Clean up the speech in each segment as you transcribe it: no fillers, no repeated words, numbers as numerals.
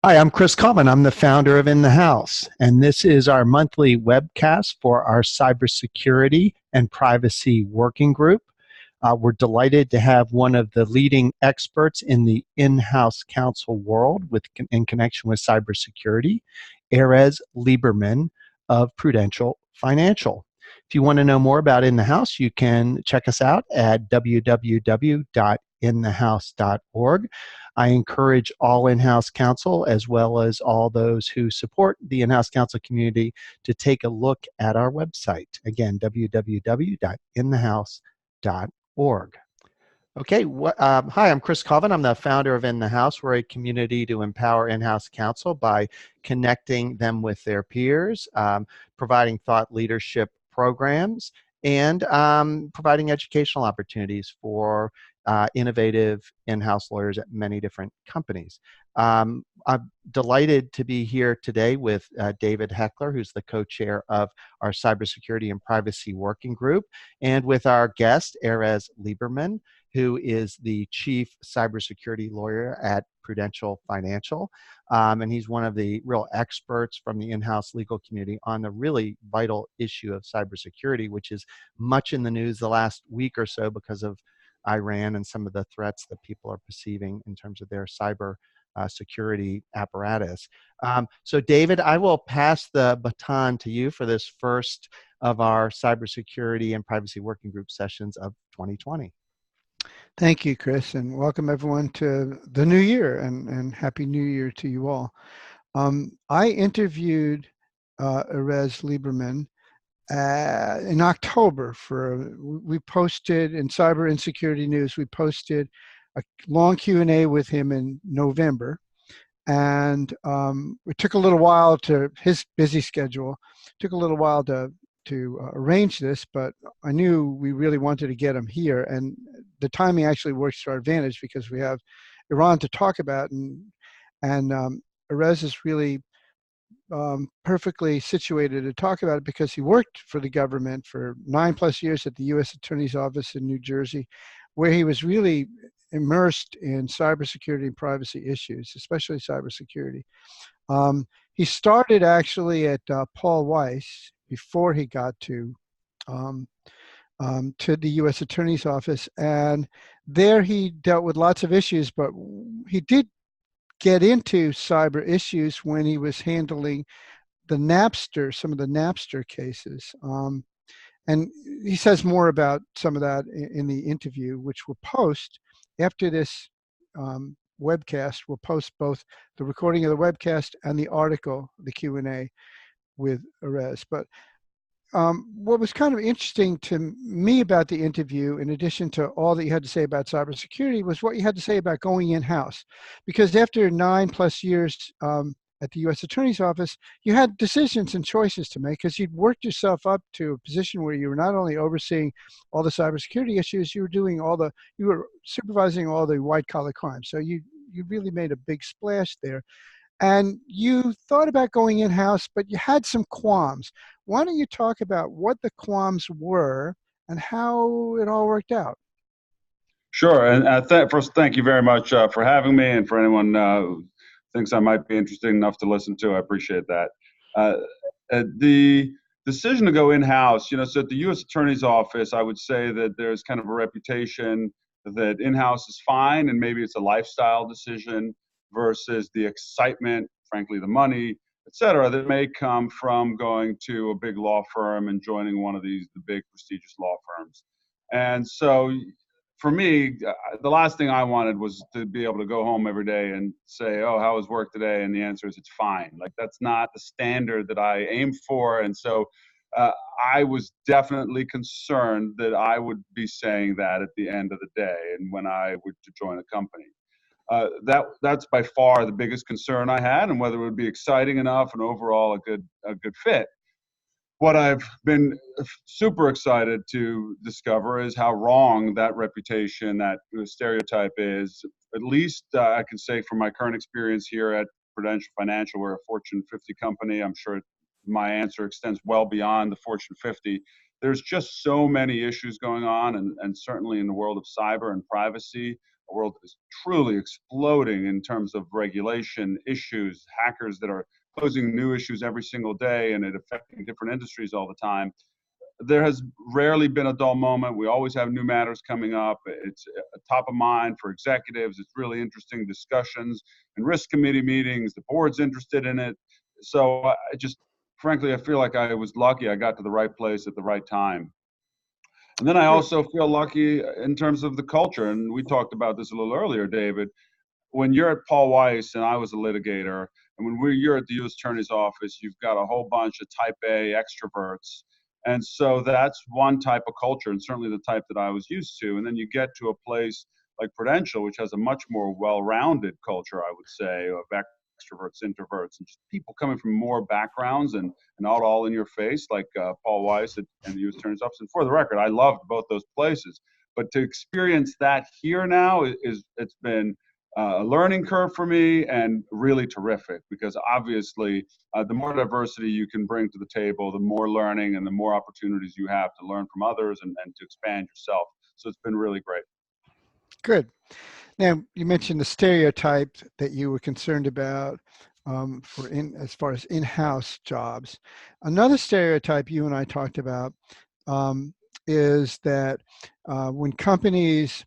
Hi, I'm Chris Coleman. I'm the founder of In the House, and this is our monthly webcast for our cybersecurity and privacy working group. We're delighted to have one of the leading experts in the in-house counsel world in connection with cybersecurity, Erez Liebermann of Prudential Financial. If you want to know more about In the House, you can check us out at www.inthehouse.org. I encourage all in-house counsel, as well as all those who support the in-house counsel community, to take a look at our website. Again, www.inthehouse.org. Okay, hi, I'm Chris Colvin. I'm the founder of In the House. We're a community to empower in-house counsel by connecting them with their peers, providing thought leadership programs, and providing educational opportunities for innovative in-house lawyers at many different companies. I'm delighted to be here today with David Heckler, who's the co-chair of our Cybersecurity and Privacy Working Group, and with our guest, Erez Liebermann, who is the chief cybersecurity lawyer at Prudential Financial. And he's one of the real experts from the in-house legal community on the really vital issue of cybersecurity, which is much in the news the last week or so because of Iran and some of the threats that people are perceiving in terms of their cyber security apparatus. So David, I will pass the baton to you for this first of our cybersecurity and privacy working group sessions of 2020. Thank you, Chris, and welcome everyone to the new year, and Happy New Year to you all. I interviewed Erez Liebermann in October we posted in Cyber Insecurity News, we posted a long Q&A with him in November, and it took a little while his busy schedule, took a little while to arrange this, but I knew we really wanted to get him here, and the timing actually works to our advantage because we have Iran to talk about, and Erez is really perfectly situated to talk about it because he worked for the government for 9+ years at the U.S. Attorney's Office in New Jersey, where he was really immersed in cybersecurity and privacy issues, especially cybersecurity. He started actually at Paul Weiss before he got to the U.S. Attorney's Office, and there he dealt with lots of issues, but he did get into cyber issues when he was handling some of the Napster cases. And he says more about some of that in the interview, which we'll post after this webcast. We'll post both the recording of the webcast and the article, the Q&A with Erez. But what was kind of interesting to me about the interview, in addition to all that you had to say about cybersecurity, was what you had to say about going in-house. Because after 9+ years at the U.S. Attorney's Office, you had decisions and choices to make because you'd worked yourself up to a position where you were not only overseeing all the cybersecurity issues, you were supervising all the white-collar crimes. So you really made a big splash there. And you thought about going in-house, but you had some qualms. Why don't you talk about what the qualms were and how it all worked out? Sure. And first, thank you very much for having me. And for anyone who thinks I might be interesting enough to listen to, I appreciate that. The decision to go in-house, so at the U.S. Attorney's Office, I would say that there's kind of a reputation that in-house is fine, and maybe it's a lifestyle decision versus the excitement, frankly, the money, et cetera, that may come from going to a big law firm and joining one of the big prestigious law firms. And so for me, the last thing I wanted was to be able to go home every day and say, oh, how was work today? And the answer is it's fine. Like, that's not the standard that I aim for. And so I was definitely concerned that I would be saying that at the end of the day and when I would to join a company. That's by far the biggest concern I had, and whether it would be exciting enough and overall a good fit. What I've been super excited to discover is how wrong that reputation, that stereotype is. At least I can say from my current experience here at Prudential Financial, we're a Fortune 50 company. I'm sure my answer extends well beyond the Fortune 50. There's just so many issues going on, and certainly in the world of cyber and privacy, world is truly exploding in terms of regulation issues, hackers that are posing new issues every single day and it affecting different industries all the time. There has rarely been a dull moment. We always have new matters coming up. It's top of mind for executives. It's really interesting discussions and risk committee meetings. The board's interested in it. So frankly, I feel like I was lucky. I got to the right place at the right time. And then I also feel lucky in terms of the culture. And we talked about this a little earlier, David. When you're at Paul Weiss and I was a litigator, and you're at the U.S. Attorney's Office, you've got a whole bunch of type A extroverts. And so that's one type of culture, and certainly the type that I was used to. And then you get to a place like Prudential, which has a much more well-rounded culture, I would say, of extroverts, introverts, and just people coming from more backgrounds and not all in your face, like Paul Weiss and the U.S. Attorney's Office. And for the record, I loved both those places. But to experience that here now it's been a learning curve for me and really terrific, because obviously the more diversity you can bring to the table, the more learning and the more opportunities you have to learn from others and to expand yourself. So it's been really great. Good. Now, you mentioned the stereotype that you were concerned about as far as in-house jobs. Another stereotype you and I talked about is that when companies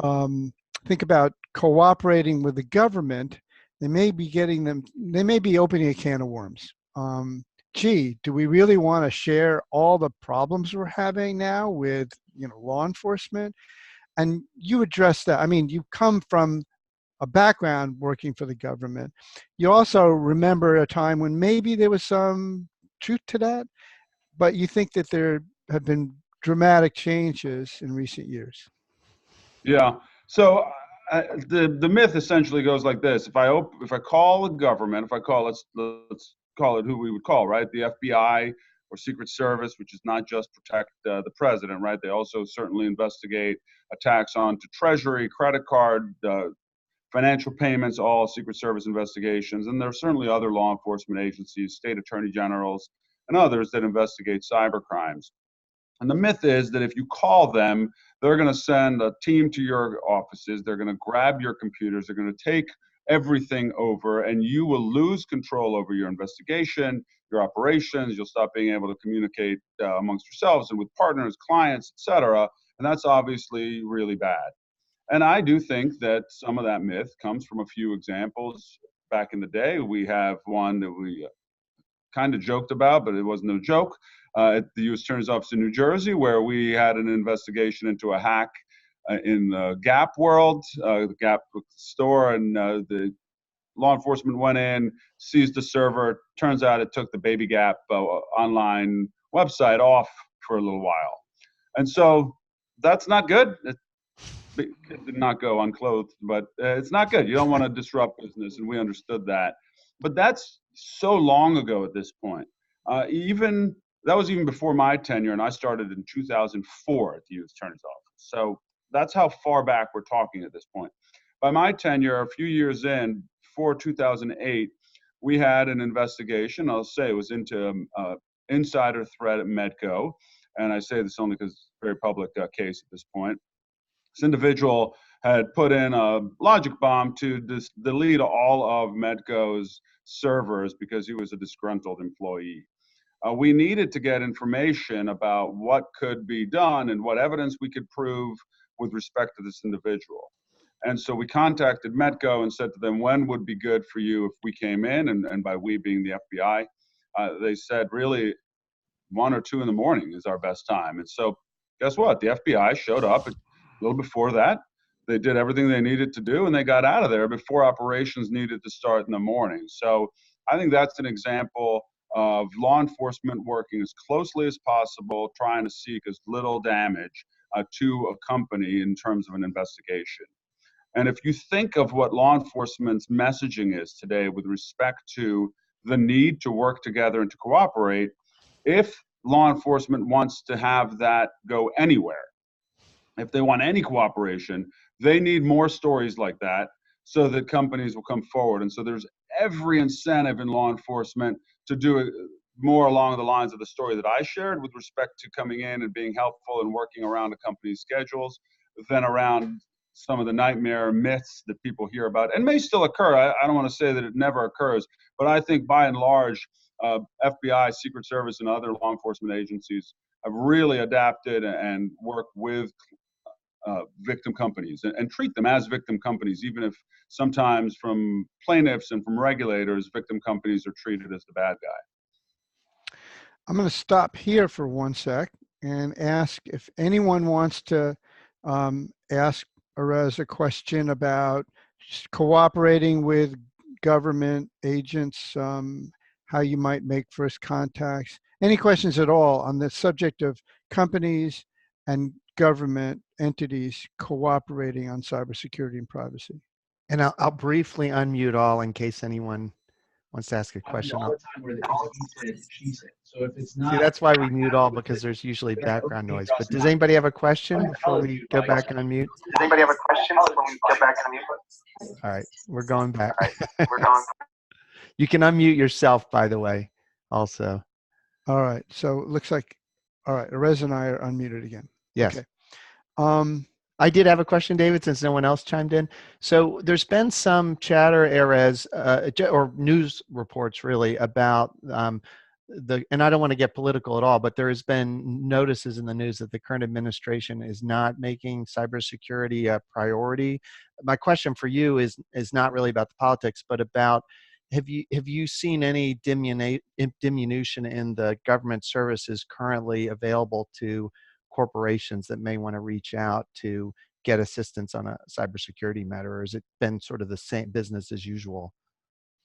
think about cooperating with the government, they may be opening a can of worms. Gee, do we really want to share all the problems we're having now with, law enforcement? And you address that. I mean, you come from a background working for the government. You also remember a time when maybe there was some truth to that, but you think that there have been dramatic changes in recent years. Yeah. So the myth essentially goes like this: if I call the government, let's call it who we would call, right? The FBI or Secret Service, which is not just protect the president, right? They also certainly investigate attacks onto Treasury, credit card, financial payments, all Secret Service investigations. And there are certainly other law enforcement agencies, state attorney generals, and others that investigate cyber crimes. And the myth is that if you call them, they're going to send a team to your offices. They're going to grab your computers. They're going to take everything over, and you will lose control over your investigation, your operations. You'll stop being able to communicate amongst yourselves and with partners, clients, etc. And that's obviously really bad. And I do think that some of that myth comes from a few examples back in the day. We have one that we kind of joked about, but it was no joke, at the U.S. Attorney's Office in New Jersey, where we had an investigation into a hack in the Gap world, the Gap store, and the law enforcement went in, seized the server. Turns out it took the Baby Gap online website off for a little while. And so that's not good. It did not go unclothed, but it's not good. You don't want to disrupt business, and we understood that. But that's so long ago at this point. That was even before my tenure, and I started in 2004 at the U.S. Attorney's Office. So that's how far back we're talking at this point. By my tenure, a few years in, before 2008, we had an investigation. I'll say it was into insider threat at Medco, and I say this only because it's a very public case at this point. This individual had put in a logic bomb to delete all of Medco's servers because he was a disgruntled employee. We needed to get information about what could be done and what evidence we could prove with respect to this individual. And so we contacted Medco and said to them, when would be good for you if we came in? And by we being the FBI, they said really 1 or 2 in the morning is our best time. And so guess what? The FBI showed up a little before that. They did everything they needed to do, and they got out of there before operations needed to start in the morning. So I think that's an example of law enforcement working as closely as possible, trying to seek as little damage to a company in terms of an investigation. And if you think of what law enforcement's messaging is today with respect to the need to work together and to cooperate, if law enforcement wants to have that go anywhere, if they want any cooperation, they need more stories like that so that companies will come forward. And so there's every incentive in law enforcement to do it more along the lines of the story that I shared with respect to coming in and being helpful and working around a company's schedules than around some of the nightmare myths that people hear about, and may still occur. I don't want to say that it never occurs, but I think by and large, FBI, Secret Service, and other law enforcement agencies have really adapted and worked with victim companies and treat them as victim companies, even if sometimes from plaintiffs and from regulators, victim companies are treated as the bad guy. I'm going to stop here for 1 sec and ask if anyone wants to ask Erez a question about cooperating with government agents, how you might make first contacts. Any questions at all on the subject of companies and government entities cooperating on cybersecurity and privacy? And I'll briefly unmute all in case anyone wants to ask a question. All the time where he said, she said. So if it's not, See, that's why we mute all, because there's usually background noise. But does anybody have a question before we go back on mute? Does anybody have a question before we go back on mute? All right, we're going back. You can unmute yourself, by the way, also. All right, so it looks like, all right, Erez and I are unmuted again. Yes. Okay. I did have a question, David, since no one else chimed in. So there's been some chatter, Erez, or news reports really about and I don't want to get political at all, but there has been notices in the news that the current administration is not making cybersecurity a priority. My question for you is not really about the politics, but about have you seen any diminution in the government services currently available to corporations that may want to reach out to get assistance on a cybersecurity matter, or has it been sort of the same business as usual?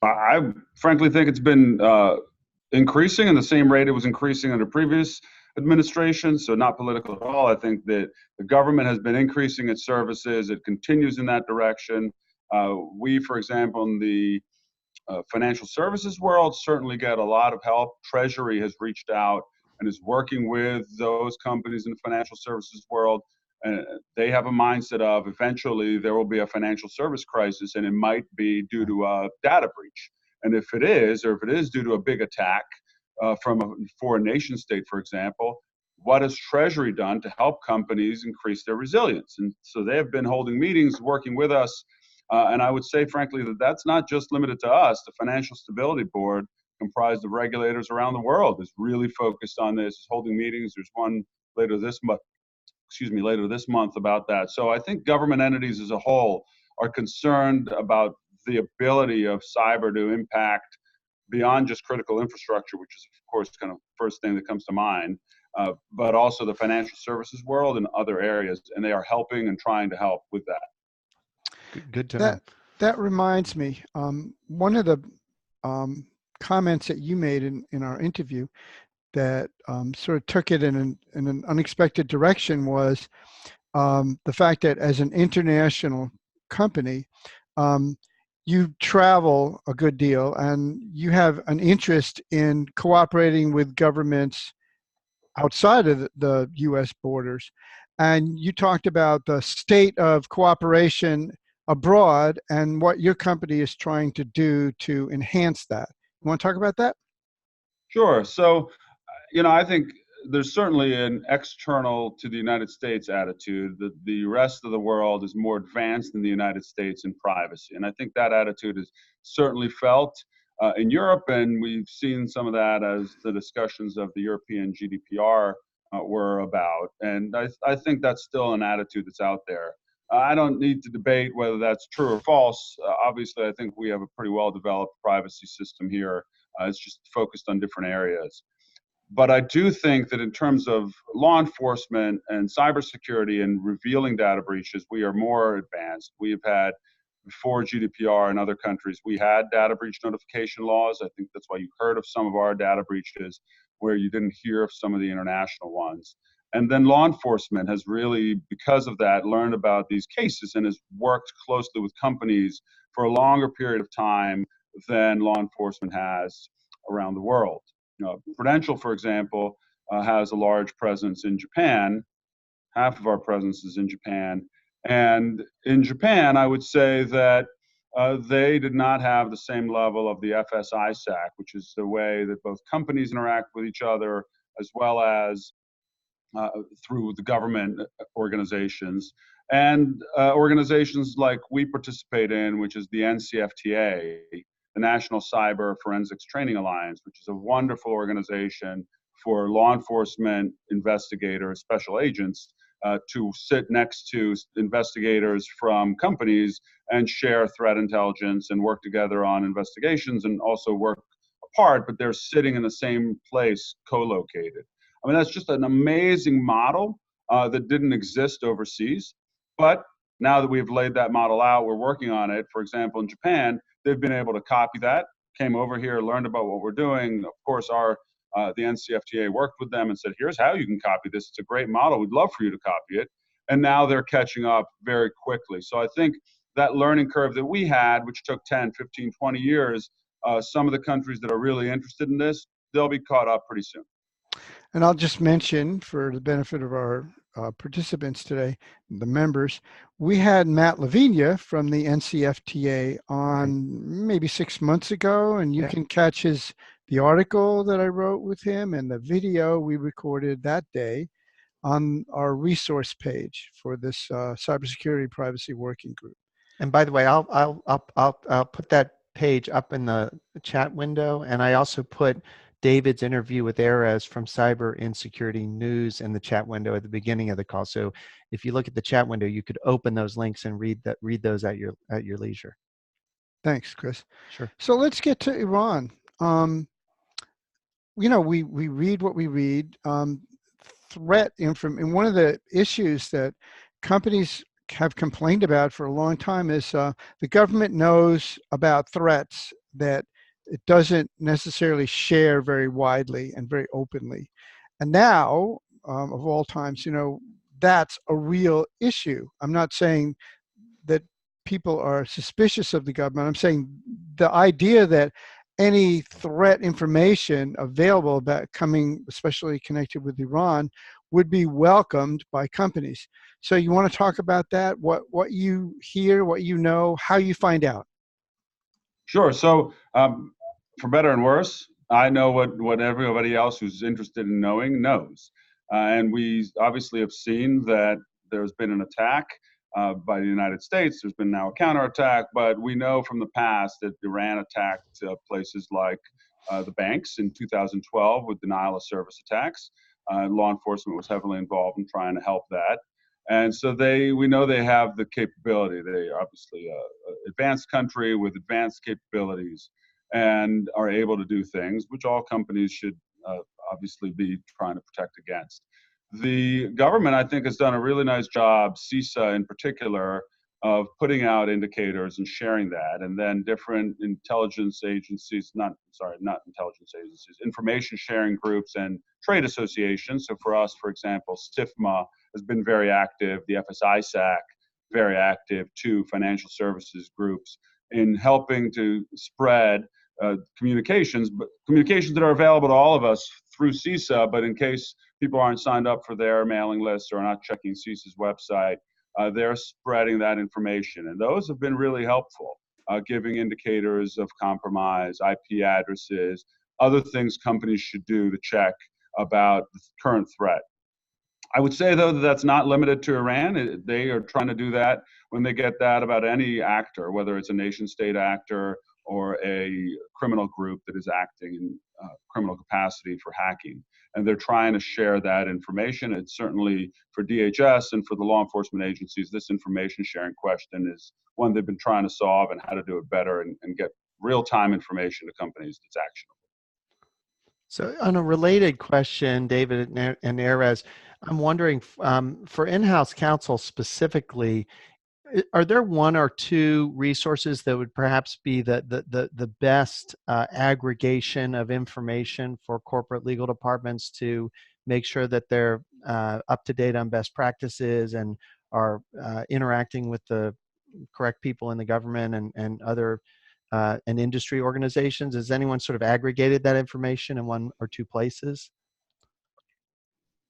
I frankly think it's been increasing in the same rate it was increasing under previous administrations, so not political at all. I think that the government has been increasing its services. It continues in that direction. We, for example, in the financial services world, certainly get a lot of help. Treasury has reached out and is working with those companies in the financial services world. They have a mindset of eventually there will be a financial service crisis, and it might be due to a data breach. And if it is, or if it is due to a big attack from a foreign nation state, for example, what has Treasury done to help companies increase their resilience? And so they have been holding meetings, working with us. And I would say, frankly, that that's not just limited to us. The Financial Stability Board, comprised of regulators around the world, is really focused on this, is holding meetings. There's one later this month about that. So I think government entities as a whole are concerned about the ability of cyber to impact beyond just critical infrastructure, which is, of course, kind of first thing that comes to mind, but also the financial services world and other areas. And they are helping and trying to help with that. Good to know. That reminds me, one of the comments that you made in our interview that sort of took it in an unexpected direction was the fact that as an international company, you travel a good deal and you have an interest in cooperating with governments outside of the US borders. And you talked about the state of cooperation abroad and what your company is trying to do to enhance that. You want to talk about that? Sure. So, I think there's certainly an external to the United States attitude that the rest of the world is more advanced than the United States in privacy. And I think that attitude is certainly felt in Europe, and we've seen some of that as the discussions of the European GDPR were about. And I think that's still an attitude that's out there. I don't need to debate whether that's true or false. Obviously, I think we have a pretty well-developed privacy system here. It's just focused on different areas. But I do think that in terms of law enforcement and cybersecurity and revealing data breaches, we are more advanced. We have had, before GDPR in other countries, we had data breach notification laws. I think that's why you heard of some of our data breaches where you didn't hear of some of the international ones. And then law enforcement has really, because of that, learned about these cases and has worked closely with companies for a longer period of time than law enforcement has around the world. Prudential, for example, has a large presence in Japan. Half of our presence is in Japan. And in Japan, I would say that they did not have the same level of the FS-ISAC, which is the way that both companies interact with each other, as well as through the government organizations. and organizations like we participate in, which is the NCFTA, the National Cyber Forensics Training Alliance, which is a wonderful organization for law enforcement investigators, special agents, to sit next to investigators from companies and share threat intelligence and work together on investigations and also work apart, but they're sitting in the same place, co-located. I mean, that's just an amazing model that didn't exist overseas. But now that we've laid that model out, we're working on it. For example, in Japan, they've been able to copy that, came over here, learned about what we're doing. Of course, the NCFTA worked with them and said, here's how you can copy this. It's a great model. We'd love for you to copy it. And now they're catching up very quickly. So I think that learning curve that we had, which took 10, 15, 20 years, some of the countries that are really interested in this, they'll be caught up pretty soon. And I'll just mention, for the benefit of our participants today, the members, we had Matt Lavinia from the NCFTA on maybe 6 months ago, and you can catch the article that I wrote with him and the video we recorded that day on our resource page for this Cybersecurity Privacy Working Group. And by the way, I'll put that page up in the chat window, and I also put David's interview with Erez from Cyber Insecurity News in the chat window at the beginning of the call. So if you look at the chat window, you could open those links and read those at your leisure. Thanks, Chris. Sure. So let's get to Iran. You know, we read what we read. Threat information. And one of the issues that companies have complained about for a long time is the government knows about threats that it doesn't necessarily share very widely and very openly. And now, of all times, you know, that's a real issue. I'm not saying that people are suspicious of the government. I'm saying the idea that any threat information available about coming, especially connected with Iran, would be welcomed by companies. So you want to talk about that? What you hear, what you know, how you find out? Sure. So for better and worse, I know what everybody else who's interested in knowing knows. And we obviously have seen that there's been an attack by the United States. There's been now a counterattack, but we know from the past that Iran attacked places like the banks in 2012 with denial of service attacks. Law enforcement was heavily involved in trying to help that. And so we know they have the capability. They are obviously an advanced country with advanced capabilities and are able to do things, which all companies should obviously be trying to protect against. The government, I think, has done a really nice job, CISA in particular, of putting out indicators and sharing that. And then different intelligence agencies, not intelligence agencies, information sharing groups and trade associations. So for us, for example, SIFMA has been very active, the FSISAC, very active, two financial services groups in helping to spread communications, but communications that are available to all of us through CISA, but in case people aren't signed up for their mailing list or not checking CISA's website, they're spreading that information. And those have been really helpful, giving indicators of compromise, IP addresses, other things companies should do to check about the current threat. I would say, though, that that's not limited to Iran. They are trying to do that when they get that about any actor, whether it's a nation-state actor or a criminal group that is acting in criminal capacity for hacking. And they're trying to share that information. It's certainly for DHS and for the law enforcement agencies, this information sharing question is one they've been trying to solve and how to do it better and get real-time information to companies that's actionable. So on a related question, David and Erez, I'm wondering, for in-house counsel specifically, are there one or two resources that would perhaps be the best aggregation of information for corporate legal departments to make sure that they're up to date on best practices and are interacting with the correct people in the government and other and industry organizations? Has anyone sort of aggregated that information in one or two places?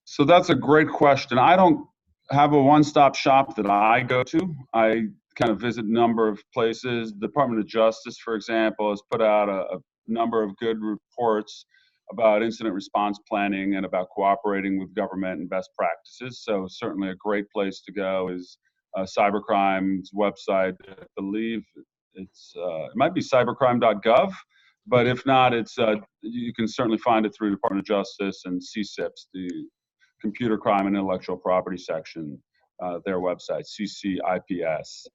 So that's a great question. I don't have a one-stop shop that I go to. I kind of visit a number of places. The Department of Justice, for example, has put out a number of good reports about incident response planning and about cooperating with government and best practices. So certainly a great place to go is cybercrime's website. I believe it might be cybercrime.gov, but if not, you can certainly find it through Department of Justice and CCIPS, the Computer Crime and Intellectual Property section, their website, CCIPS.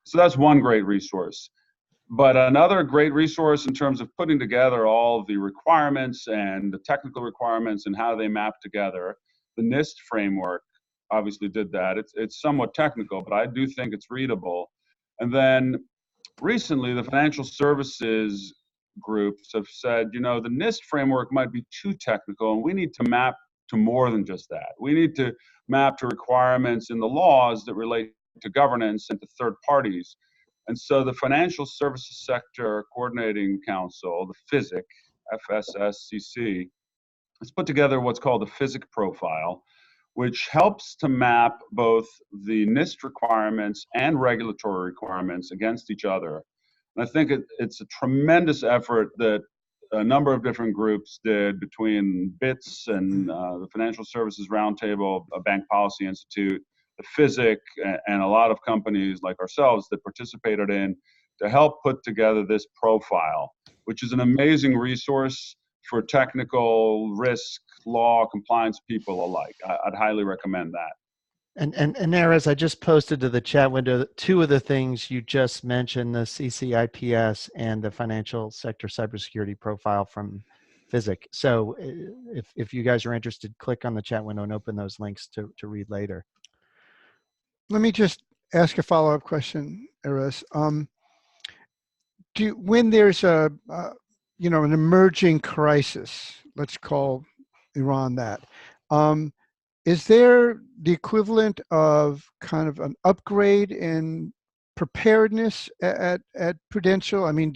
So that's one great resource. But another great resource in terms of putting together all of the requirements and the technical requirements and how they map together, the NIST framework obviously did that. It's somewhat technical, but I do think it's readable. And then recently, the financial services groups have said, the NIST framework might be too technical, and we need to map to more than just that. We need to map to requirements in the laws that relate to governance and to third parties. And so the Financial Services Sector Coordinating Council, the FSSCC, FSSCC, has put together what's called the PHYSIC profile, which helps to map both the NIST requirements and regulatory requirements against each other. And I think it's a tremendous effort that a number of different groups did between BITS and the Financial Services Roundtable, a Bank Policy Institute, the PHYSIC, and a lot of companies like ourselves that participated in to help put together this profile, which is an amazing resource for technical, risk, law, compliance people alike. I'd highly recommend that. And Erez, I just posted to the chat window two of the things you just mentioned, the CCIPS and the Financial Sector Cybersecurity Profile from PHYSIC. So if you guys are interested, click on the chat window and open those links to read later. Let me just ask a follow-up question, Erez. When there's an emerging crisis, let's call Iran that, is there the equivalent of kind of an upgrade in preparedness at Prudential? I mean,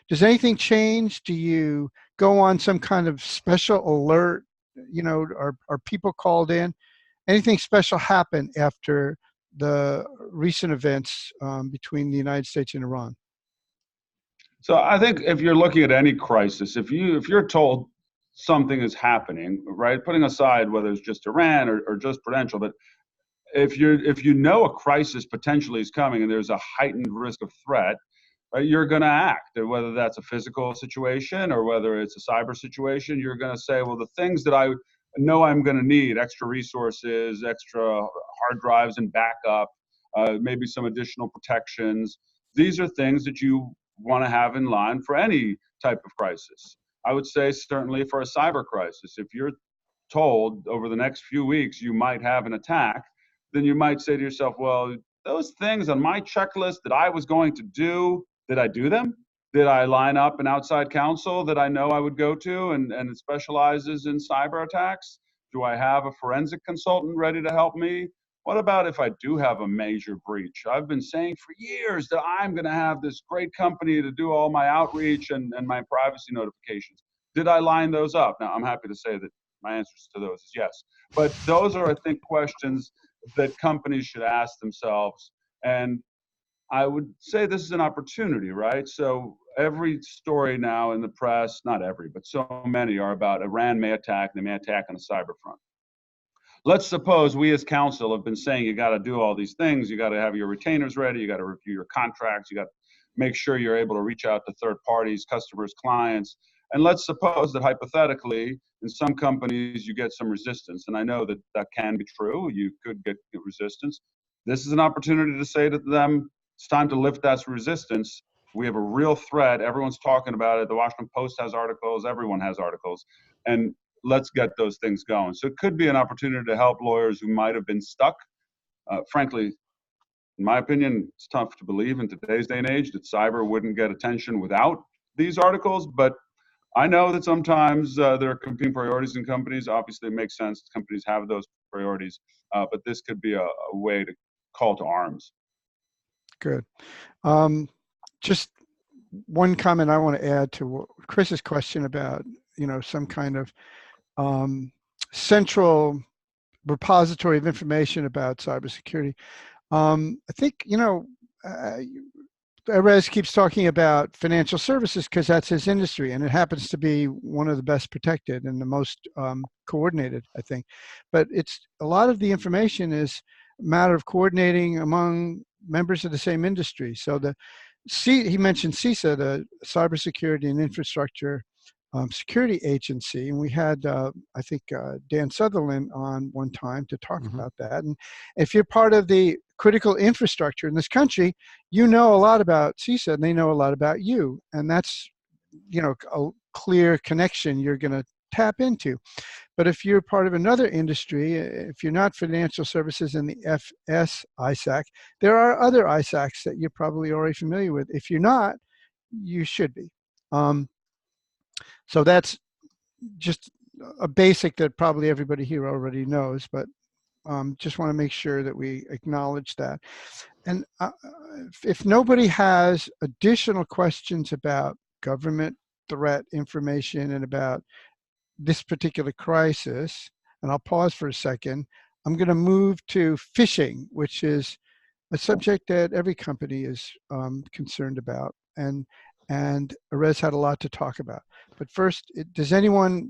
does anything change? Do you go on some kind of special alert? Are people called in? Anything special happen after the recent events between the United States and Iran? So I think if you're looking at any crisis, if you're told something is happening, right, putting aside whether it's just Iran or just Prudential, but if you know a crisis potentially is coming and there's a heightened risk of threat, you're going to act. Whether that's a physical situation or whether it's a cyber situation, you're going to say, well, the things that I know I'm going to need, extra resources, extra hard drives and backup, maybe some additional protections. These are things that you want to have in line for any type of crisis. I would say certainly for a cyber crisis, if you're told over the next few weeks you might have an attack, then you might say to yourself, well, those things on my checklist that I was going to do, did I do them? Did I line up an outside counsel that I know I would go to and it specializes in cyber attacks? Do I have a forensic consultant ready to help me? What about if I do have a major breach? I've been saying for years that I'm going to have this great company to do all my outreach and my privacy notifications. Did I line those up? Now, I'm happy to say that my answers to those is yes. But those are, I think, questions that companies should ask themselves. And I would say this is an opportunity, right? So every story now in the press, not every, but so many are about Iran may attack, they may attack on the cyber front. Let's suppose we as counsel have been saying you got to do all these things. You got to have your retainers ready. You got to review your contracts. You got to make sure you're able to reach out to third parties, customers, clients. And let's suppose that hypothetically, in some companies, you get some resistance. And I know that that can be true. You could get resistance. This is an opportunity to say to them, it's time to lift that resistance. We have a real threat. Everyone's talking about it. The Washington Post has articles. Everyone has articles. And let's get those things going. So it could be an opportunity to help lawyers who might have been stuck. Frankly, in my opinion, it's tough to believe in today's day and age that cyber wouldn't get attention without these articles. But I know that sometimes there are competing priorities in companies. Obviously, it makes sense. Companies have those priorities. But this could be a way to call to arms. Good. Just one comment I want to add to Chris's question about, some kind of central repository of information about cybersecurity. I think, Erez keeps talking about financial services because that's his industry, and it happens to be one of the best protected and the most coordinated, I think. But it's a lot of the information is matter of coordinating among members of the same industry. So he mentioned CISA, the Cybersecurity and Infrastructure Security Agency, and we had I think Dan Sutherland on one time to talk about that. And if you're part of the critical infrastructure in this country, you know a lot about CISA, and they know a lot about you, and that's a clear connection you're going to tap into. But if you're part of another industry, if you're not financial services in the FS ISAC, there are other ISACs that you're probably already familiar with. If you're not, you should be. So that's just a basic that probably everybody here already knows, but just want to make sure that we acknowledge that. And if nobody has additional questions about government threat information and about this particular crisis, and I'll pause for a second, I'm going to move to phishing, which is a subject that every company is concerned about. And Erez had a lot to talk about. But first, does anyone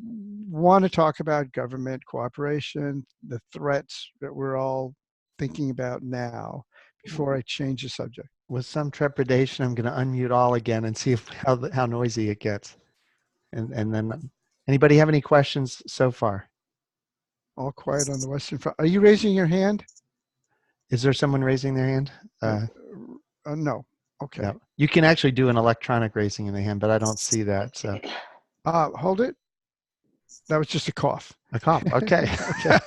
want to talk about government cooperation, the threats that we're all thinking about now, before I change the subject? With some trepidation, I'm going to unmute all again and see how noisy it gets. And then, anybody have any questions so far? All quiet on the Western Front. Are you raising your hand? Is there someone raising their hand? No. Okay. No. You can actually do an electronic raising in the hand, but I don't see that. So, hold it. That was just a cough. A cough. Okay. Okay.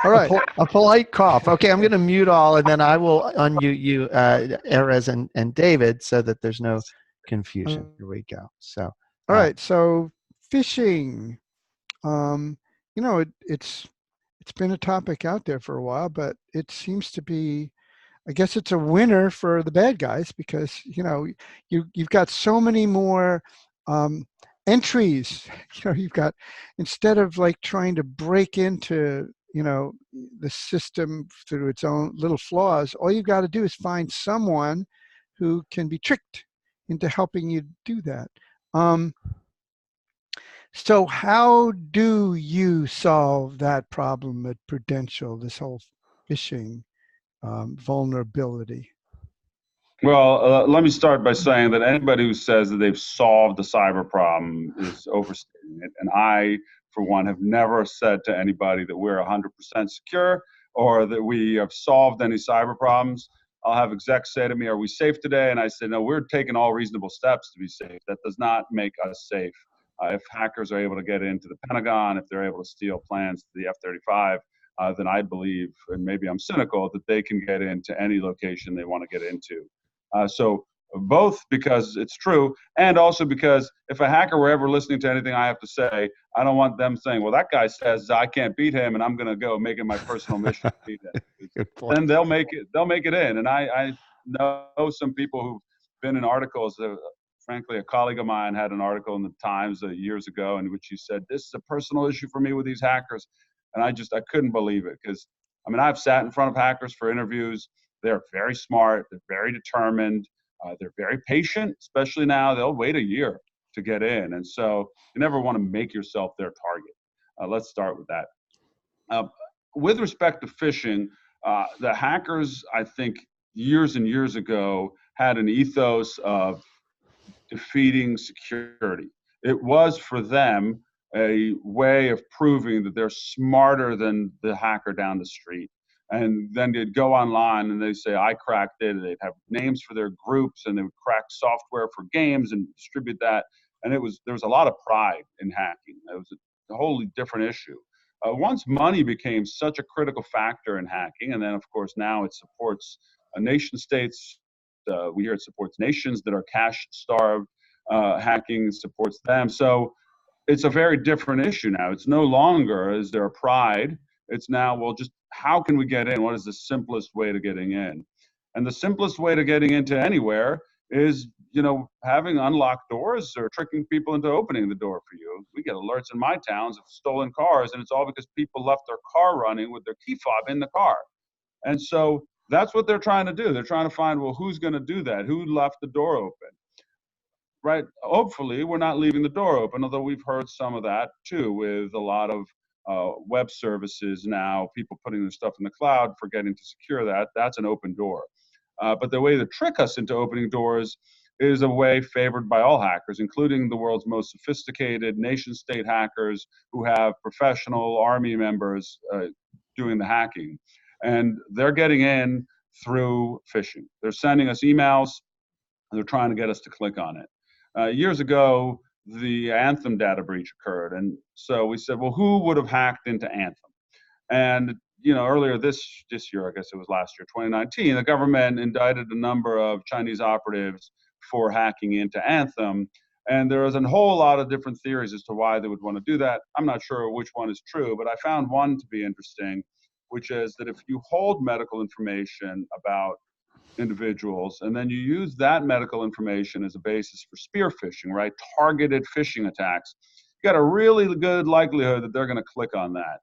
All right. A polite cough. Okay, I'm going to mute all, and then I will unmute you, Erez and David, so that there's no confusion. Here we go. So. All right. So phishing. It's been a topic out there for a while, but it seems to be, I guess it's a winner for the bad guys, because you've got so many more entries. You've got, instead of like trying to break into the system through its own little flaws, all you've got to do is find someone who can be tricked into helping you do that. So how do you solve that problem at Prudential, this whole phishing vulnerability? Well, let me start by saying that anybody who says that they've solved the cyber problem is overstating it. And I, for one, have never said to anybody that we're 100% secure or that we have solved any cyber problems. I'll have execs say to me, "Are we safe today?" And I say, "No, we're taking all reasonable steps to be safe. That does not make us safe." If hackers are able to get into the Pentagon, if they're able to steal plans to the F-35, then I believe, and maybe I'm cynical, that they can get into any location they want to get into. So both because it's true, and also because if a hacker were ever listening to anything I have to say, I don't want them saying, "Well, that guy says I can't beat him, and I'm going to go make it my personal mission to beat him." Then they'll make it in. And I know some people who've been in articles. Frankly, a colleague of mine had an article in the Times years ago in which he said, "This is a personal issue for me with these hackers." And I couldn't believe it, because I've sat in front of hackers for interviews. They're very smart. They're very determined. They're very patient, especially now. They'll wait a year to get in. And so you never want to make yourself their target. Let's start with that. With respect to phishing, the hackers, I think, years and years ago, had an ethos of defeating security. It was for them a way of proving that they're smarter than the hacker down the street. And then they'd go online and they'd say, "I cracked it." And they'd have names for their groups, and they would crack software for games and distribute that. And there was a lot of pride in hacking. It was a wholly different issue. Once money became such a critical factor in hacking, and then of course now it supports nation states. We hear it supports nations that are cash starved. Hacking supports them. So it's a very different issue now. It's no longer is there a pride. It's now, well, just how can we get in? What is the simplest way to getting in? And the simplest way to getting into anywhere is, having unlocked doors or tricking people into opening the door for you. We get alerts in my towns of stolen cars, and it's all because people left their car running with their key fob in the car. And so that's what they're trying to do. They're trying to find, well, who's going to do that? Who left the door open? Right? Hopefully, we're not leaving the door open, although we've heard some of that too, with a lot of web services now, people putting their stuff in the cloud, forgetting to secure that. That's an open door. But the way to trick us into opening doors is a way favored by all hackers, including the world's most sophisticated nation-state hackers who have professional army members doing the hacking. And they're getting in through phishing. They're sending us emails, and they're trying to get us to click on it. Years ago, the Anthem data breach occurred. And so we said, well, who would have hacked into Anthem? And earlier this year, I guess it was last year, 2019, the government indicted a number of Chinese operatives for hacking into Anthem. And there was a whole lot of different theories as to why they would want to do that. I'm not sure which one is true, but I found one to be interesting, which is that if you hold medical information about individuals and then you use that medical information as a basis for spear phishing, right? Targeted phishing attacks, you got a really good likelihood that they're going to click on that.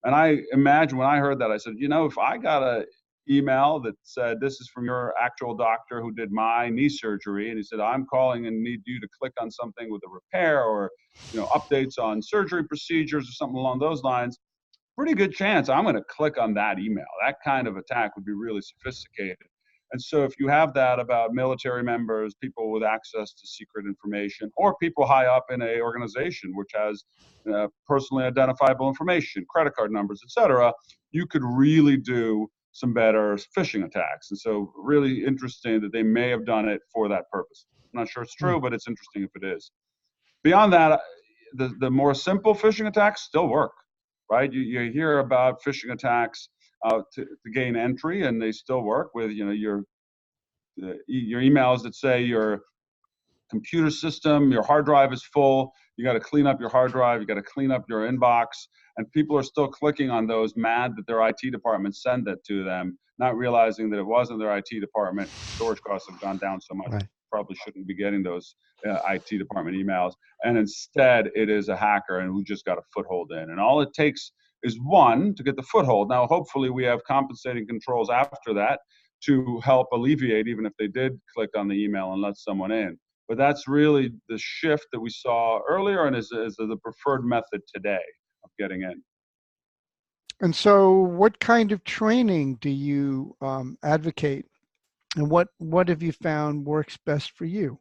And I imagine when I heard that, I said, if I got an email that said, this is from your actual doctor who did my knee surgery, and he said, I'm calling and need you to click on something with a repair or, updates on surgery procedures or something along those lines, pretty good chance I'm going to click on that email. That kind of attack would be really sophisticated. And so if you have that about military members, people with access to secret information, or people high up in an organization which has personally identifiable information, credit card numbers, et cetera, you could really do some better phishing attacks. And so really interesting that they may have done it for that purpose. I'm not sure it's true, but it's interesting if it is. Beyond that, the more simple phishing attacks still work, right? You hear about phishing attacks to gain entry, and they still work with your emails that say your computer system, your hard drive is full. You got to clean up your hard drive. You got to clean up your inbox, and people are still clicking on those, mad that their IT department sent it to them, not realizing that it wasn't their IT department. Storage costs have gone down so much. Right. Probably shouldn't be getting those IT department emails, and instead it is a hacker and who just got a foothold in. And all it takes is one to get the foothold. Now, hopefully, we have compensating controls after that to help alleviate, even if they did click on the email and let someone in. But that's really the shift that we saw earlier and is the preferred method today of getting in. And so what kind of training do you advocate? And what have you found works best for you?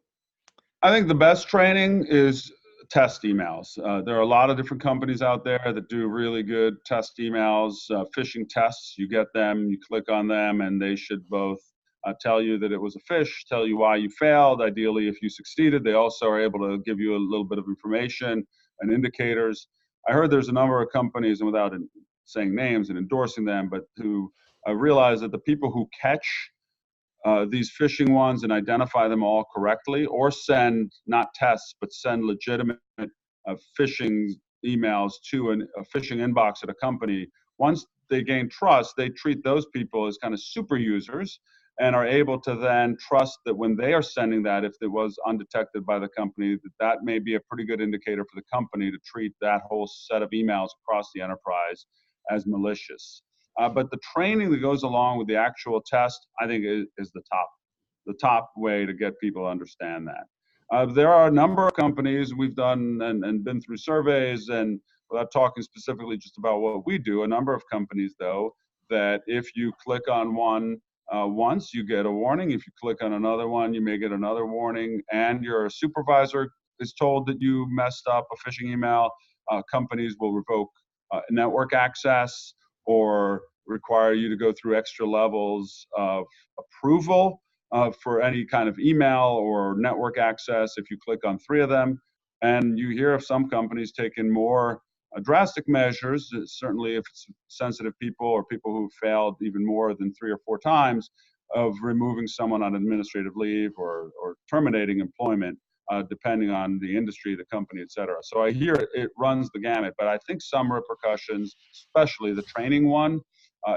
I think the best training is test emails. There are a lot of different companies out there that do really good test emails, phishing tests. You get them, you click on them, and they should both tell you that it was a phish, tell you why you failed. Ideally, if you succeeded, they also are able to give you a little bit of information and indicators. I heard there's a number of companies, and without saying names and endorsing them, but who realize that the people who catch these phishing ones and identify them all correctly, or send not tests, but send legitimate phishing emails to a phishing inbox at a company. Once they gain trust, they treat those people as kind of super users and are able to then trust that when they are sending that, if it was undetected by the company, that may be a pretty good indicator for the company to treat that whole set of emails across the enterprise as malicious. But the training that goes along with the actual test, I think, is the top way to get people to understand that. There are a number of companies we've done and been through surveys, and without talking specifically just about what we do, a number of companies, though, that if you click on one once, you get a warning. If you click on another one, you may get another warning, and your supervisor is told that you messed up a phishing email. Companies will revoke network access or require you to go through extra levels of approval for any kind of email or network access if you click on 3 of them. And you hear of some companies taking more drastic measures, certainly if it's sensitive people or people who failed even more than 3 or 4 times, of removing someone on administrative leave or terminating employment, depending on the industry, the company, et cetera. So I hear it runs the gamut, but I think some repercussions, especially the training one,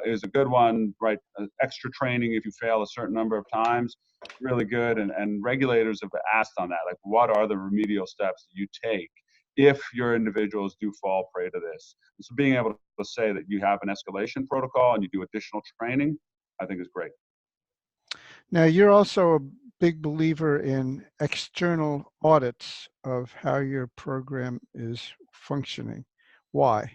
is a good one, right? Extra training if you fail a certain number of times, really good. And regulators have asked on that, like, what are the remedial steps that you take if your individuals do fall prey to this? And so being able to say that you have an escalation protocol and you do additional training, I think is great. Now, you're also a big believer in external audits of how your program is functioning. Why?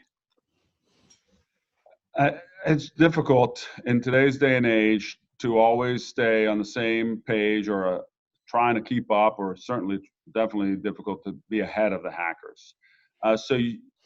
It's difficult in today's day and age to always stay on the same page or trying to keep up, or certainly definitely difficult to be ahead of the hackers.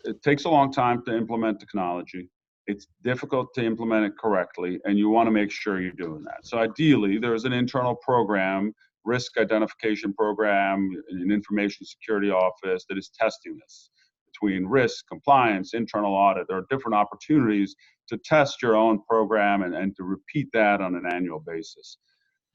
It takes a long time to implement technology. It's difficult to implement it correctly, and you want to make sure you're doing that. So ideally, there's an internal program, risk identification program, an information security office that is testing this between risk, compliance, internal audit. There are different opportunities to test your own program and to repeat that on an annual basis.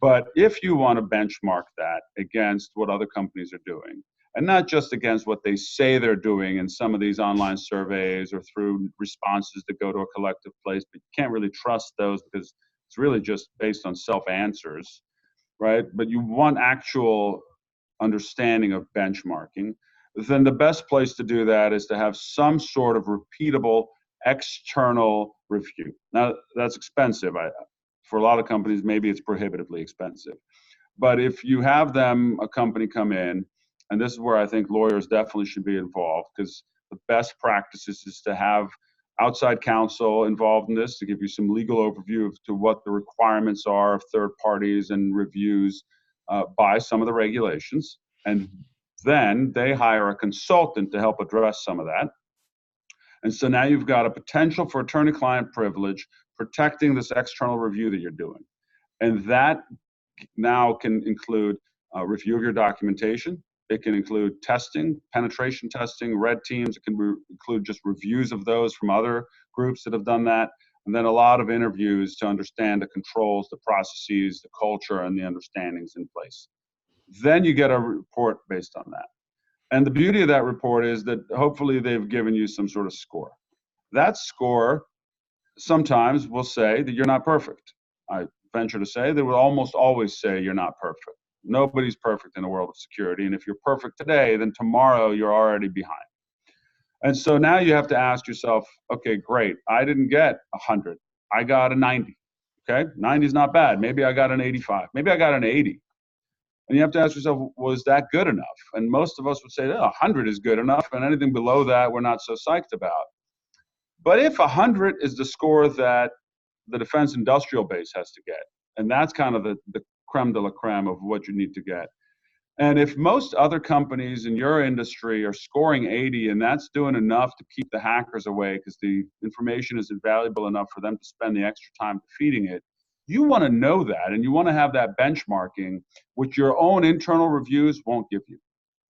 But if you want to benchmark that against what other companies are doing, and not just against what they say they're doing in some of these online surveys or through responses that go to a collective place, but you can't really trust those because it's really just based on self-answers, right? But you want actual understanding of benchmarking, then the best place to do that is to have some sort of repeatable external review. Now, that's expensive. For a lot of companies, maybe it's prohibitively expensive. But if you have a company come in, and this is where I think lawyers definitely should be involved, because the best practices is to have outside counsel involved in this to give you some legal overview to what the requirements are of third parties and reviews by some of the regulations. And then they hire a consultant to help address some of that. And so now you've got a potential for attorney-client privilege protecting this external review that you're doing. And that now can include a review of your documentation. It can include testing, penetration testing, red teams. It can include just reviews of those from other groups that have done that. And then a lot of interviews to understand the controls, the processes, the culture, and the understandings in place. Then you get a report based on that. And the beauty of that report is that hopefully they've given you some sort of score. That score sometimes will say that you're not perfect. I venture to say they will almost always say you're not perfect. Nobody's perfect in the world of security. And if you're perfect today, then tomorrow you're already behind. And so now you have to ask yourself, okay, great. I didn't get 100. I got a 90. Okay, 90 is not bad. Maybe I got an 85. Maybe I got an 80. And you have to ask yourself, was that good enough? And most of us would say, 100 is good enough, and anything below that we're not so psyched about. But if 100 is the score that the defense industrial base has to get, and that's kind of the creme de la creme of what you need to get. And if most other companies in your industry are scoring 80 and that's doing enough to keep the hackers away because the information is invaluable enough for them to spend the extra time defeating it, you want to know that, and you want to have that benchmarking, which your own internal reviews won't give you.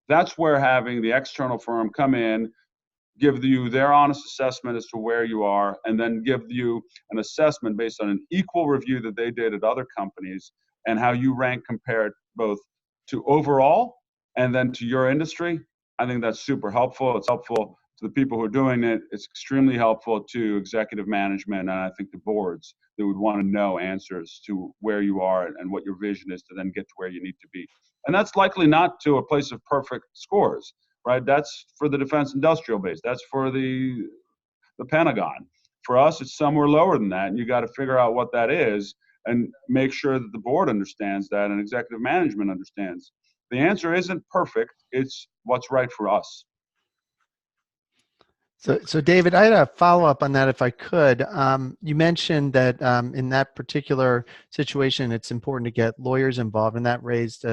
That's where having the external firm come in, give you their honest assessment as to where you are, and then give you an assessment based on an equal review that they did at other companies and how you rank compared both to overall and then to your industry. I think that's super helpful. It's helpful to the people who are doing it. It's extremely helpful to executive management, and I think the boards that would want to know answers to where you are and what your vision is to then get to where you need to be. And that's likely not to a place of perfect scores. Right, that's for the defense industrial base. That's for the Pentagon. For us, it's somewhere lower than that, and you got to figure out what that is and make sure that the board understands that and executive management understands. The answer isn't perfect. It's what's right for us. So David, I had a follow-up on that if I could. You mentioned that in that particular situation, it's important to get lawyers involved, and that raised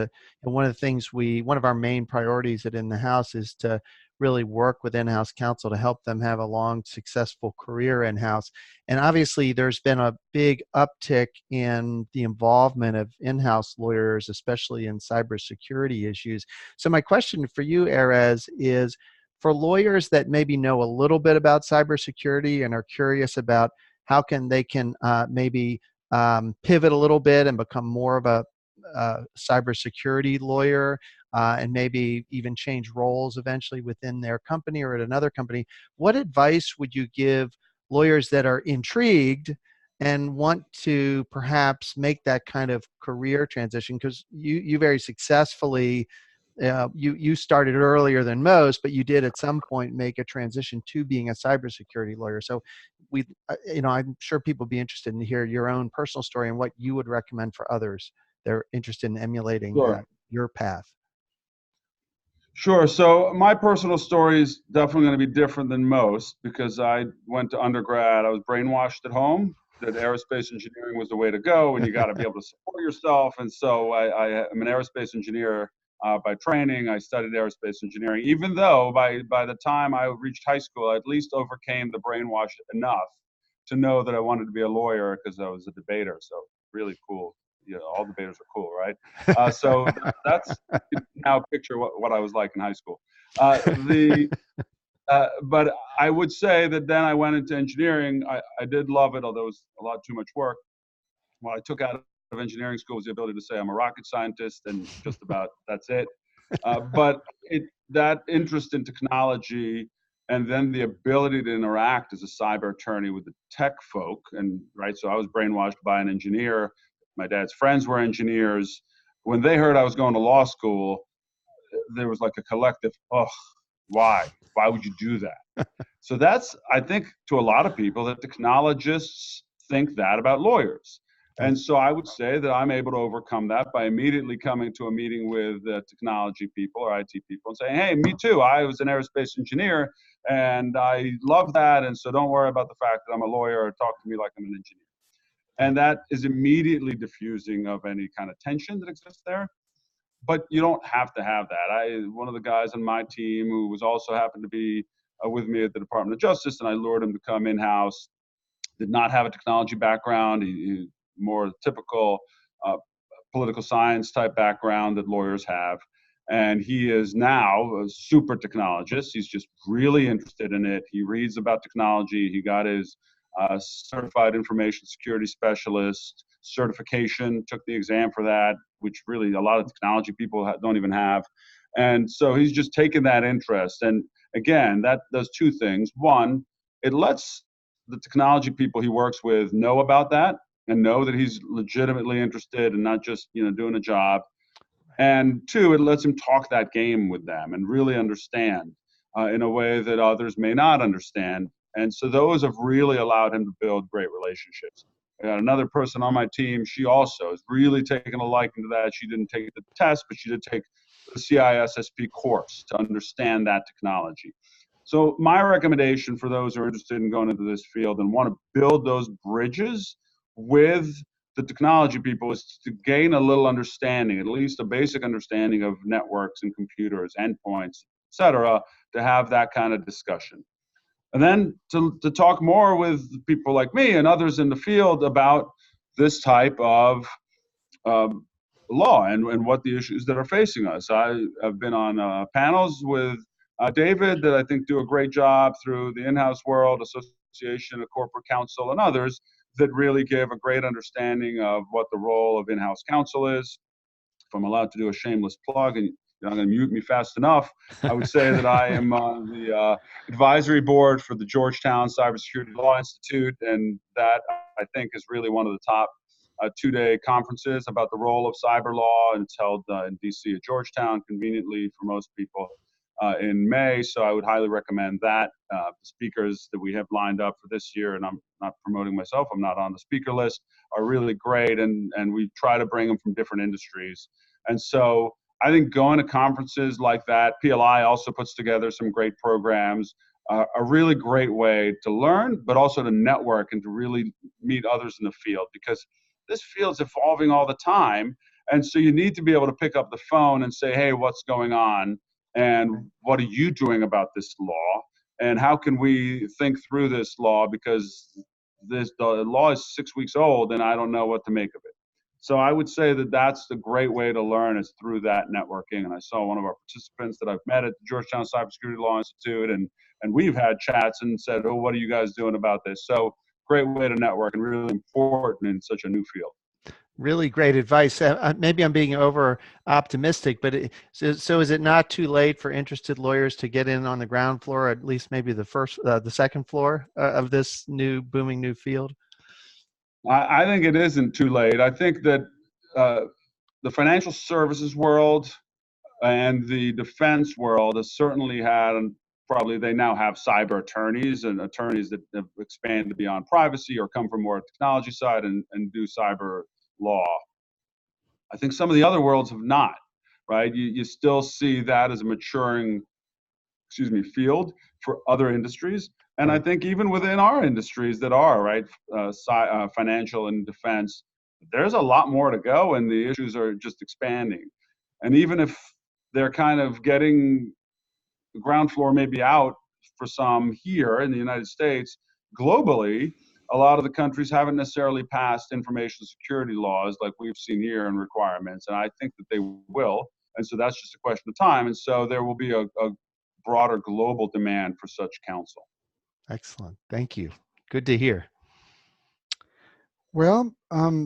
one of the things one of our main priorities in the house is to really work with in-house counsel to help them have a long, successful career in-house. And obviously, there's been a big uptick in the involvement of in-house lawyers, especially in cybersecurity issues. So my question for you, Erez, is for lawyers that maybe know a little bit about cybersecurity and are curious about how they can maybe pivot a little bit and become more of a cybersecurity lawyer and maybe even change roles eventually within their company or at another company, what advice would you give lawyers that are intrigued and want to perhaps make that kind of career transition? Because you very successfully you started earlier than most, but you did at some point make a transition to being a cybersecurity lawyer. So I'm sure people would be interested in hear your own personal story and what you would recommend for others that are interested in emulating Sure. your path. Sure. So my personal story is definitely going to be different than most because I went to undergrad. I was brainwashed at home that aerospace engineering was the way to go, and you got to be able to support yourself. And so I am an aerospace engineer by training. I studied aerospace engineering, even though by the time I reached high school, I at least overcame the brainwash enough to know that I wanted to be a lawyer because I was a debater. So really cool. You know, all debaters are cool, right? So that's now picture what I was like in high school. But I would say that then I went into engineering. I did love it, although it was a lot too much work. What I took out of engineering school was the ability to say I'm a rocket scientist, and just about that's it. But that interest in technology and then the ability to interact as a cyber attorney with the tech folk, and right, so I was brainwashed by an engineer. My dad's friends were engineers. When they heard I was going to law school, there was like a collective, oh, why? Why would you do that? So that's, I think, to a lot of people, that technologists think that about lawyers. And so I would say that I'm able to overcome that by immediately coming to a meeting with technology people or IT people and saying, hey, me too. I was an aerospace engineer and I love that. And so don't worry about the fact that I'm a lawyer or talk to me like I'm an engineer. And that is immediately diffusing of any kind of tension that exists there. But you don't have to have that. One of the guys on my team who was also happened to be with me at the Department of Justice, and I lured him to come in-house, did not have a technology background. He more typical uh, political science type background that lawyers have. And he is now a super technologist. He's just really interested in it. He reads about technology. He got his certified information security specialist certification, took the exam for that, which really a lot of technology people don't even have. And so he's just taken that interest. And again, that does two things. One, it lets the technology people he works with know about that and know that he's legitimately interested and not just doing a job. And two, it lets him talk that game with them and really understand in a way that others may not understand. And so those have really allowed him to build great relationships. I got another person on my team. She also has really taken a liking to that. She didn't take the test, but she did take the CISSP course to understand that technology. So my recommendation for those who are interested in going into this field and want to build those bridges with the technology people is to gain a little understanding, at least a basic understanding of networks and computers, endpoints, et cetera, to have that kind of discussion. And then to talk more with people like me and others in the field about this type of law and what the issues that are facing us. I have been on panels with David that I think do a great job through the In-House World Association of Corporate Counsel and others that really give a great understanding of what the role of in-house counsel is. If I'm allowed to do a shameless plug, and you're not going to mute me fast enough, I would say that I am on the advisory board for the Georgetown Cybersecurity Law Institute, and that I think is really one of the top two-day conferences about the role of cyber law, and it's held in DC at Georgetown, conveniently for most people, in May. So I would highly recommend that. The speakers that we have lined up for this year, and I'm not promoting myself, I'm not on the speaker list, are really great, and we try to bring them from different industries. And so I think going to conferences like that, PLI also puts together some great programs, a really great way to learn, but also to network and to really meet others in the field, because this field's evolving all the time. And so you need to be able to pick up the phone and say, hey, what's going on? And what are you doing about this law? And how can we think through this law? Because the law is 6 weeks old and I don't know what to make of it. So I would say that that's the great way to learn, is through that networking. And I saw one of our participants that I've met at the Georgetown Cybersecurity Law Institute, and we've had chats and said, oh, what are you guys doing about this? So great way to network, and really important in such a new field. Really great advice. Maybe I'm being over optimistic, but so is it not too late for interested lawyers to get in on the ground floor, at least maybe the second floor of this booming new field? I think it isn't too late. I think that the financial services world and the defense world has certainly had, and probably they now have, cyber attorneys and attorneys that have expanded beyond privacy or come from more technology side and do cyber law. I think some of the other worlds have not. right? You still see that as a maturing, field for other industries. And I Right. think even within our industries that are, right, financial and defense, there's a lot more to go, and the issues are just expanding. And even if they're kind of getting the ground floor maybe out for some here in the United States, globally, a lot of the countries haven't necessarily passed information security laws like we've seen here and requirements, and I think that they will. And so that's just a question of time. And so there will be a broader global demand for such counsel. Excellent. Thank you. Good to hear. Well,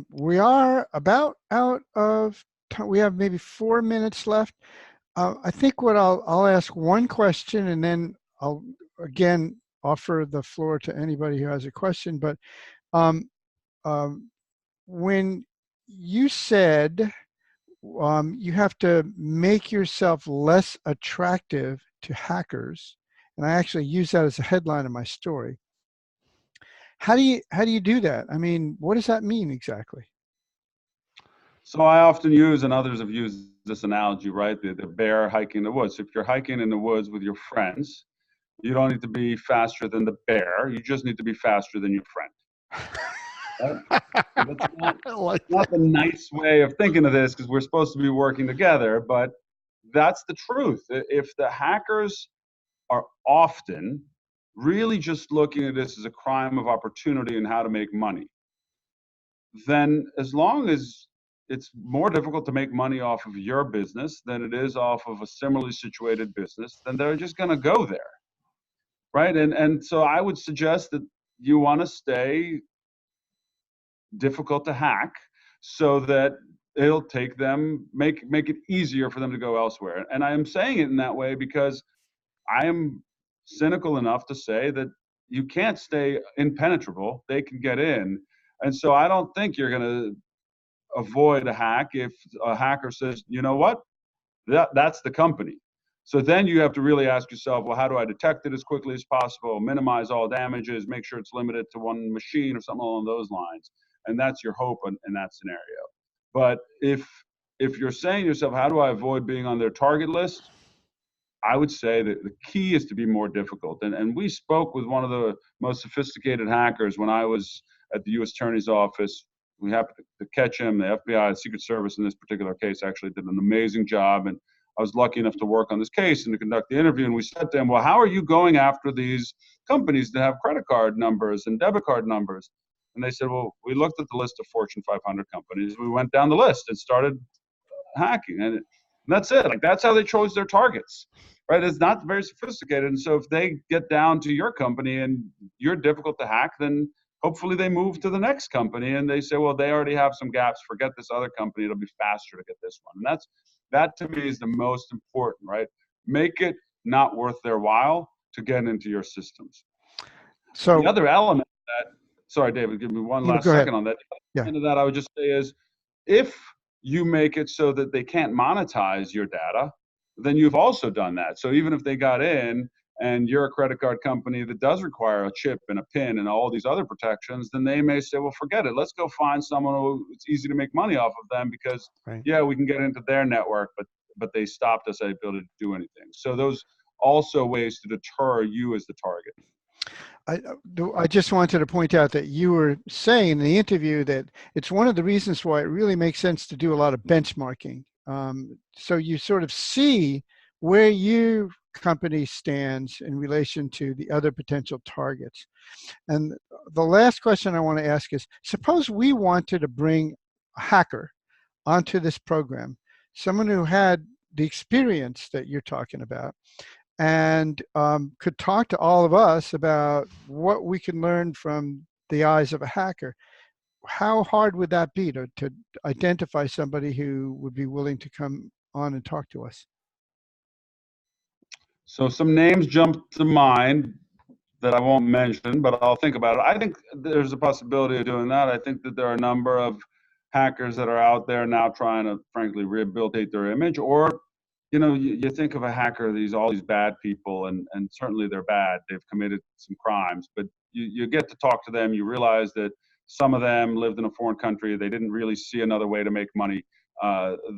we are about out of time. We have maybe 4 minutes left. I think what I'll ask one question, and then I'll again offer the floor to anybody who has a question. But um, when you said you have to make yourself less attractive to hackers, and I actually use that as a headline of my story. How do you do that? I mean, what does that mean exactly? So I often use, and others have used this analogy, right? The bear hiking the woods. If you're hiking in the woods with your friends, you don't need to be faster than the bear. You just need to be faster than your friend. Right? That's I like not that. the nice way of thinking of this, because we're supposed to be working together, but that's the truth. If the hackers are often really just looking at this as a crime of opportunity and how to make money, then as long as it's more difficult to make money off of your business than it is off of a similarly situated business, then they're just going to go there, right? And so I would suggest that you want to stay difficult to hack so that it'll take them, make it easier for them to go elsewhere. And I am saying it in that way because I am cynical enough to say that you can't stay impenetrable. They can get in. And so I don't think you're going to avoid a hack if a hacker says, you know what, that's the company. So then you have to really ask yourself, well, how do I detect it as quickly as possible, minimize all damages, make sure it's limited to one machine or something along those lines. And that's your hope in that scenario. But if you're saying to yourself, how do I avoid being on their target list? I would say that the key is to be more difficult. And we spoke with one of the most sophisticated hackers when I was at the U.S. Attorney's Office. We happened to catch him. The FBI, the Secret Service in this particular case, actually did an amazing job. And I was lucky enough to work on this case and to conduct the interview. And we said to him, well, how are you going after these companies that have credit card numbers and debit card numbers? And they said, well, we looked at the list of Fortune 500 companies. We went down the list and started hacking. And that's it. Like, that's how they chose their targets, right? It's not very sophisticated. And so if they get down to your company and you're difficult to hack, then hopefully they move to the next company and they say, well, they already have some gaps. Forget this other company. It'll be faster to get this one. And that to me is the most important, right? Make it not worth their while to get into your systems. So the other element of that, sorry, David, give me one last go ahead. second on that. Yeah. And that I would just say is, if you make it so that they can't monetize your data, then you've also done that. So even if they got in and you're a credit card company that does require a chip and a PIN and all these other protections, then they may say, well, forget it. Let's go find someone who it's easy to make money off of them because, Right. yeah, we can get into their network, but they stopped us at the ability to do anything. So those also ways to deter you as the target. I just wanted to point out that you were saying in the interview that it's one of the reasons why it really makes sense to do a lot of benchmarking. So you sort of see where your company stands in relation to the other potential targets. And the last question I want to ask is, suppose we wanted to bring a hacker onto this program, someone who had the experience that you're talking about, and could talk to all of us about what we can learn from the eyes of a hacker. How hard would that be to identify somebody who would be willing to come on and talk to us? So some names jump to mind that I won't mention, but I'll think about it. I think there's a possibility of doing that. I think that there are a number of hackers that are out there now trying to, frankly, rehabilitate their image. Or, you think of a hacker, all these bad people, and certainly they're bad. They've committed some crimes, but you get to talk to them. You realize that some of them lived in a foreign country. They didn't really see another way to make money.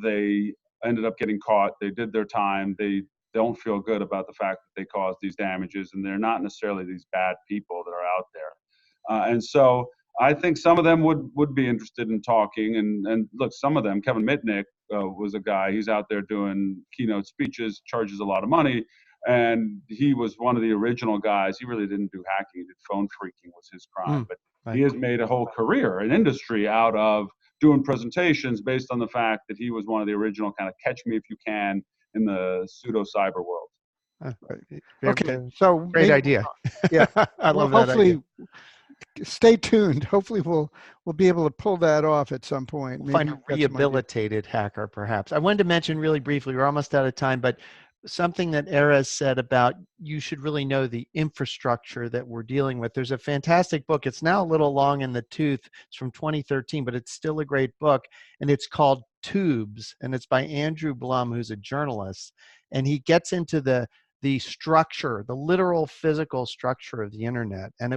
They ended up getting caught. They did their time. They don't feel good about the fact that they caused these damages, and they're not necessarily these bad people that are out there. And so I think some of them would be interested in talking. And look, some of them, Kevin Mitnick was a guy, he's out there doing keynote speeches, charges a lot of money. And he was one of the original guys. He really didn't do hacking. He did phone phreaking was his crime. But right. He has made a whole career, an industry out of doing presentations based on the fact that he was one of the original kind of catch me if you can in the pseudo cyber world. Okay, so great idea. Yeah, I love well, that idea. hopefully, stay tuned. Hopefully, we'll be able to pull that off at some point. We'll find a rehabilitated hacker, perhaps. I wanted to mention really briefly, we're almost out of time, but something that Erez said about you should really know the infrastructure that we're dealing with. There's a fantastic book. It's now a little long in the tooth. It's from 2013, but it's still a great book. And it's called Tubes, and it's by Andrew Blum, who's a journalist. And he gets into the structure, the literal physical structure of the internet. And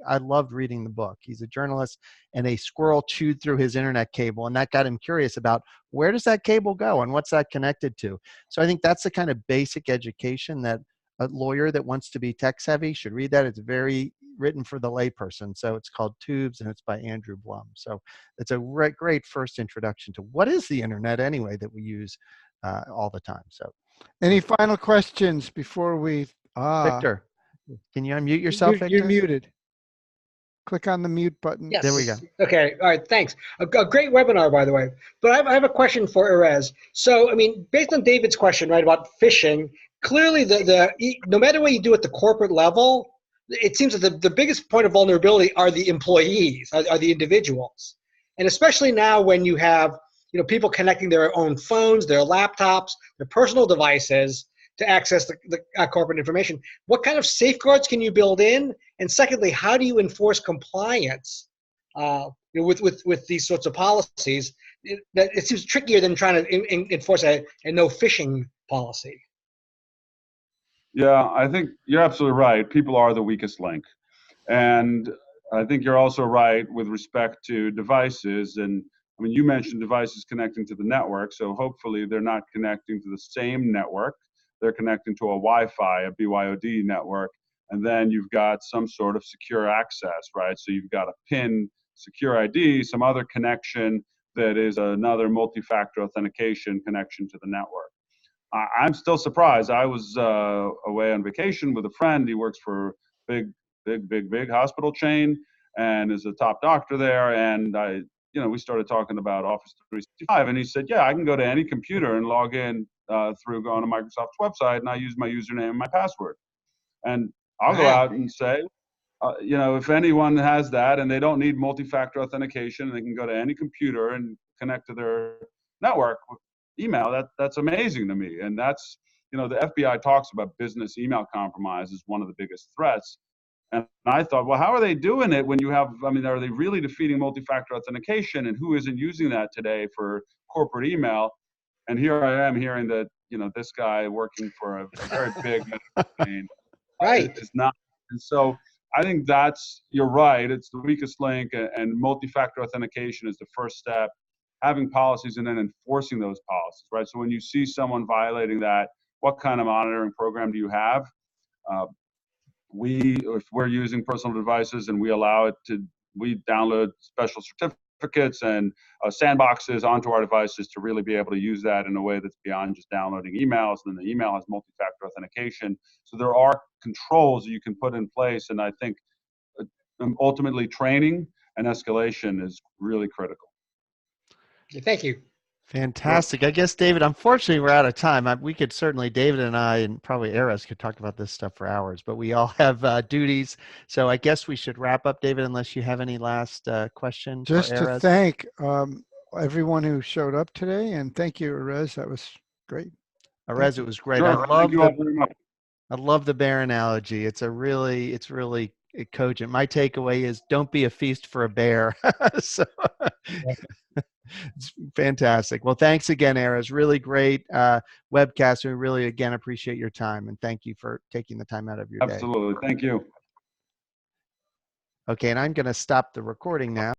I loved reading the book. He's a journalist, and a squirrel chewed through his internet cable, and that got him curious about where does that cable go and what's that connected to? So I think that's the kind of basic education that a lawyer that wants to be tech savvy should read that. It's very written for the layperson. So it's called Tubes, and it's by Andrew Blum. So it's a great first introduction to what is the internet anyway that we use all the time. So any final questions before we? Victor, can you unmute yourself, Victor? You're muted. Click on the mute button. Yes. There we go. Okay. All right. Thanks. A great webinar, by the way. But I have a question for Erez. So, I mean, based on David's question, right, about phishing, clearly no matter what you do at the corporate level, it seems that the biggest point of vulnerability are the employees, are the individuals. And especially now when you have people connecting their own phones, their laptops, their personal devices to access the corporate information. What kind of safeguards can you build in? And secondly, how do you enforce compliance with these sorts of policies? It seems trickier than trying to enforce a no phishing policy. Yeah, I think you're absolutely right. People are the weakest link. And I think you're also right with respect to devices. And I mean, you mentioned devices connecting to the network. So hopefully they're not connecting to the same network. They're connecting to a Wi-Fi, a BYOD network. And then you've got some sort of secure access, right? So you've got a PIN, secure ID, some other connection that is another multi-factor authentication connection to the network. I'm still surprised. I was away on vacation with a friend. He works for a big hospital chain and is a top doctor there. And we started talking about Office 365, and he said, yeah, I can go to any computer and log in through going to Microsoft's website, and I use my username and my password. And I'll go out and say, if anyone has that and they don't need multi-factor authentication, they can go to any computer and connect to their network with email. That's amazing to me. And that's, the FBI talks about business email compromise as one of the biggest threats. And I thought, well, how are they doing it when you have, are they really defeating multi-factor authentication, and who isn't using that today for corporate email? And here I am hearing that, this guy working for a very big medical chain is not. And so I think you're right. It's the weakest link, and multi-factor authentication is the first step. Having policies and then enforcing those policies, right? So when you see someone violating that, what kind of monitoring program do you have? If we're using personal devices and we download special certificates and sandboxes onto our devices to really be able to use that in a way that's beyond just downloading emails. And then the email has multi-factor authentication. So there are controls that you can put in place. And I think ultimately training and escalation is really critical. Thank you. Fantastic. I guess, David, unfortunately, we're out of time. We could certainly, David and I, and probably Erez could talk about this stuff for hours, but we all have duties. So I guess we should wrap up, David, unless you have any last questions. Just for Erez. to thank everyone who showed up today, and thank you, Erez. That was great. Erez, it was great. Sure. I love the bear analogy. It's really cogent. My takeaway is don't be a feast for a bear. So it's fantastic. Well, thanks again, Erez. Really great webcast. We really, again, appreciate your time, and thank you for taking the time out of your day. Absolutely. Thank you. Okay, and I'm going to stop the recording now.